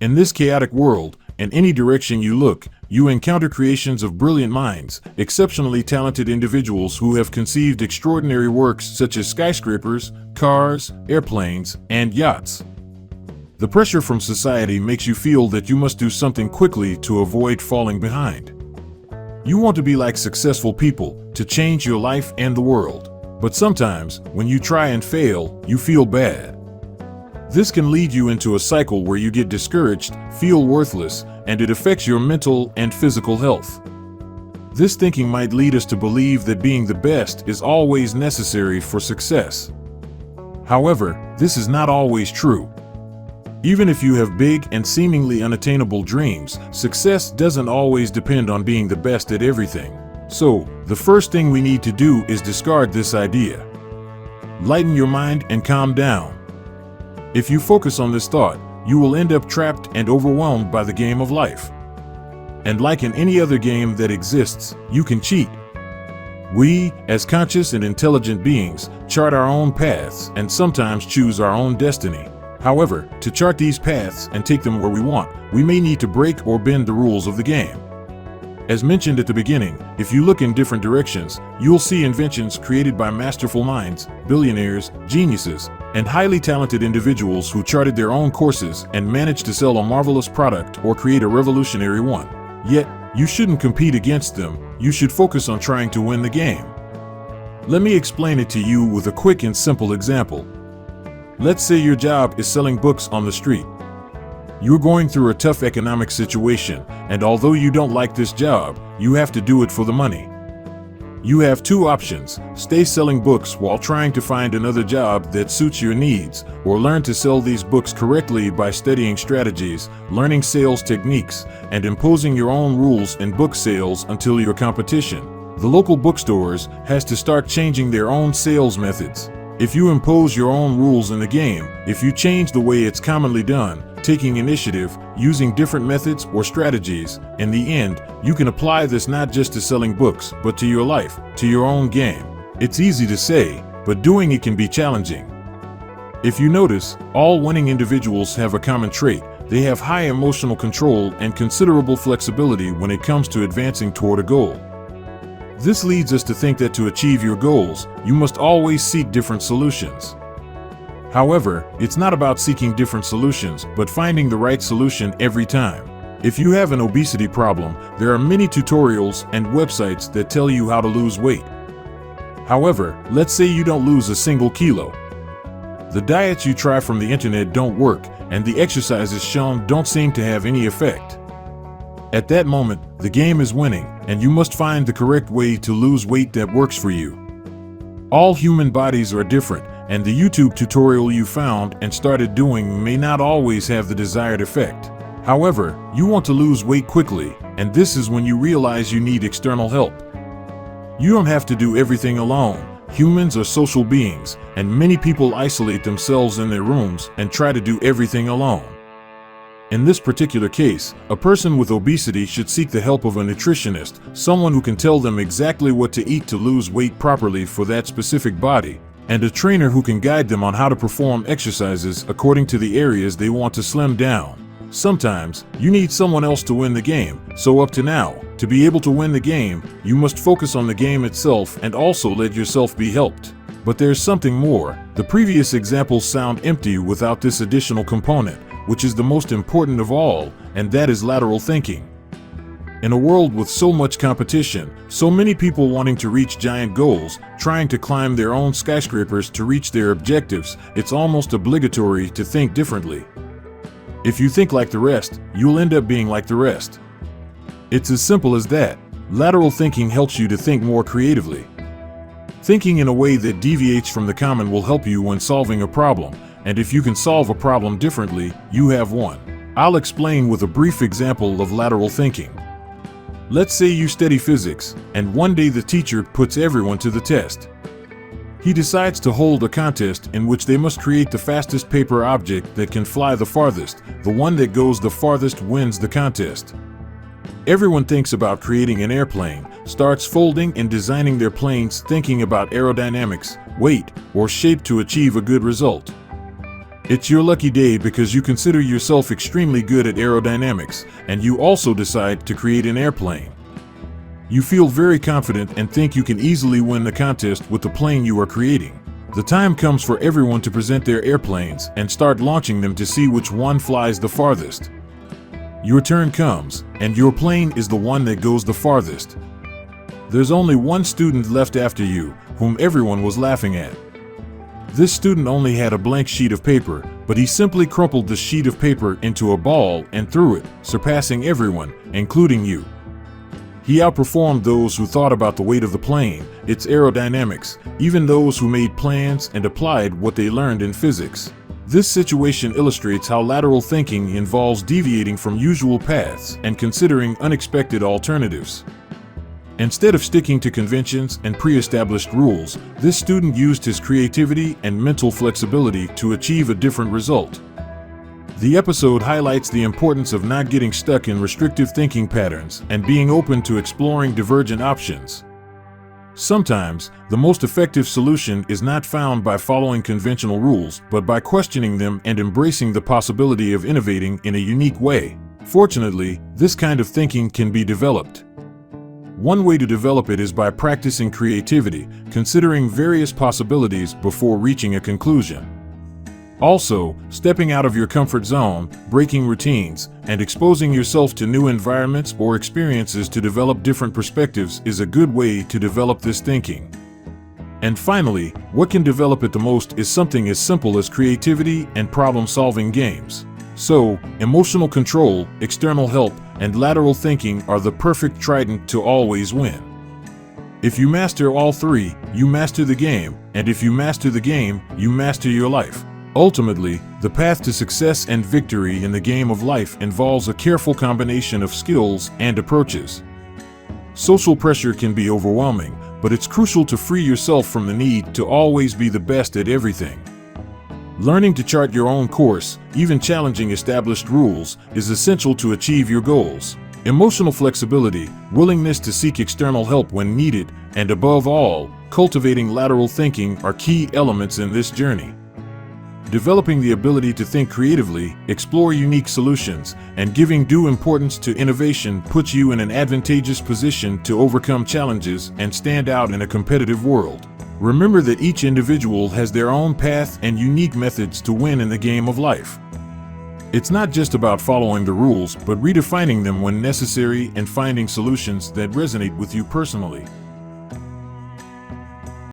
In this chaotic world, in any direction you look, you encounter creations of brilliant minds, exceptionally talented individuals who have conceived extraordinary works such as skyscrapers, cars, airplanes, and yachts. The pressure from society makes you feel that you must do something quickly to avoid falling behind. You want to be like successful people, to change your life and the world. But sometimes, when you try and fail, you feel bad. This can lead you into a cycle where you get discouraged, feel worthless, and it affects your mental and physical health. This thinking might lead us to believe that being the best is always necessary for success. However, this is not always true. Even if you have big and seemingly unattainable dreams, success doesn't always depend on being the best at everything. So, the first thing we need to do is discard this idea. Lighten your mind and calm down. If you focus on this thought, you will end up trapped and overwhelmed by the game of life. And like in any other game that exists, you can cheat. We, as conscious and intelligent beings, chart our own paths and sometimes choose our own destiny. However, to chart these paths and take them where we want, we may need to break or bend the rules of the game. As mentioned at the beginning, if you look in different directions, you'll see inventions created by masterful minds, billionaires, geniuses, and highly talented individuals who charted their own courses and managed to sell a marvelous product or create a revolutionary one. Yet, you shouldn't compete against them, you should focus on trying to win the game. Let me explain it to you with a quick and simple example. Let's say your job is selling books on the street. You're going through a tough economic situation, and although you don't like this job, you have to do it for the money. You have two options: stay selling books while trying to find another job that suits your needs, or learn to sell these books correctly by studying strategies, learning sales techniques, and imposing your own rules in book sales until your competition, the local bookstores, has to start changing their own sales methods. If you impose your own rules in the game, if you change the way it's commonly done, taking initiative, using different methods or strategies, in the end, you can apply this not just to selling books, but to your life, to your own game. It's easy to say, but doing it can be challenging. If you notice, all winning individuals have a common trait: they have high emotional control and considerable flexibility when it comes to advancing toward a goal. This leads us to think that to achieve your goals, you must always seek different solutions. However, it's not about seeking different solutions, but finding the right solution every time. If you have an obesity problem, there are many tutorials and websites that tell you how to lose weight. However, let's say you don't lose a single kilo. The diets you try from the internet don't work, and the exercises shown don't seem to have any effect. At that moment, the game is winning, and you must find the correct way to lose weight that works for you. All human bodies are different, and the YouTube tutorial you found and started doing may not always have the desired effect. However, you want to lose weight quickly, and this is when you realize you need external help. You don't have to do everything alone. Humans are social beings, and many people isolate themselves in their rooms and try to do everything alone. In this particular case, a person with obesity should seek the help of a nutritionist, someone who can tell them exactly what to eat to lose weight properly for that specific body, and a trainer who can guide them on how to perform exercises according to the areas they want to slim down. Sometimes, you need someone else to win the game, so up to now, to be able to win the game, you must focus on the game itself and also let yourself be helped. But there's something more. The previous examples sound empty without this additional component, which is the most important of all, and that is lateral thinking. In a world with so much competition, so many people wanting to reach giant goals, trying to climb their own skyscrapers to reach their objectives, it's almost obligatory to think differently. If you think like the rest, you'll end up being like the rest. It's as simple as that. Lateral thinking helps you to think more creatively. Thinking in a way that deviates from the common will help you when solving a problem, and if you can solve a problem differently, you have won. I'll explain with a brief example of lateral thinking. Let's say you study physics, and one day the teacher puts everyone to the test. He decides to hold a contest in which they must create the fastest paper object that can fly the farthest. The one that goes the farthest wins the contest. Everyone thinks about creating an airplane, starts folding and designing their planes, thinking about aerodynamics, weight, or shape to achieve a good result. It's your lucky day because you consider yourself extremely good at aerodynamics, and you also decide to create an airplane. You feel very confident and think you can easily win the contest with the plane you are creating. The time comes for everyone to present their airplanes and start launching them to see which one flies the farthest. Your turn comes, and your plane is the one that goes the farthest. There's only one student left after you, whom everyone was laughing at. This student only had a blank sheet of paper, but he simply crumpled the sheet of paper into a ball and threw it, surpassing everyone, including you. He outperformed those who thought about the weight of the plane, its aerodynamics, even those who made plans and applied what they learned in physics. This situation illustrates how lateral thinking involves deviating from usual paths and considering unexpected alternatives. Instead of sticking to conventions and pre-established rules, this student used his creativity and mental flexibility to achieve a different result. The episode highlights the importance of not getting stuck in restrictive thinking patterns and being open to exploring divergent options. Sometimes, the most effective solution is not found by following conventional rules, but by questioning them and embracing the possibility of innovating in a unique way. Fortunately, this kind of thinking can be developed. One way to develop it is by practicing creativity, considering various possibilities before reaching a conclusion. Also, stepping out of your comfort zone, breaking routines, and exposing yourself to new environments or experiences to develop different perspectives is a good way to develop this thinking. And finally, what can develop it the most is something as simple as creativity and problem-solving games. So, emotional control, external help, and lateral thinking are the perfect trident to always win. If you master all three, you master the game, and if you master the game, you master your life. Ultimately, the path to success and victory in the game of life involves a careful combination of skills and approaches. Social pressure can be overwhelming, but it's crucial to free yourself from the need to always be the best at everything. Learning to chart your own course, even challenging established rules, is essential to achieve your goals. Emotional flexibility, willingness to seek external help when needed, and above all, cultivating lateral thinking are key elements in this journey. Developing the ability to think creatively, explore unique solutions, and giving due importance to innovation puts you in an advantageous position to overcome challenges and stand out in a competitive world. Remember that each individual has their own path and unique methods to win in the game of life. It's not just about following the rules, but redefining them when necessary and finding solutions that resonate with you personally.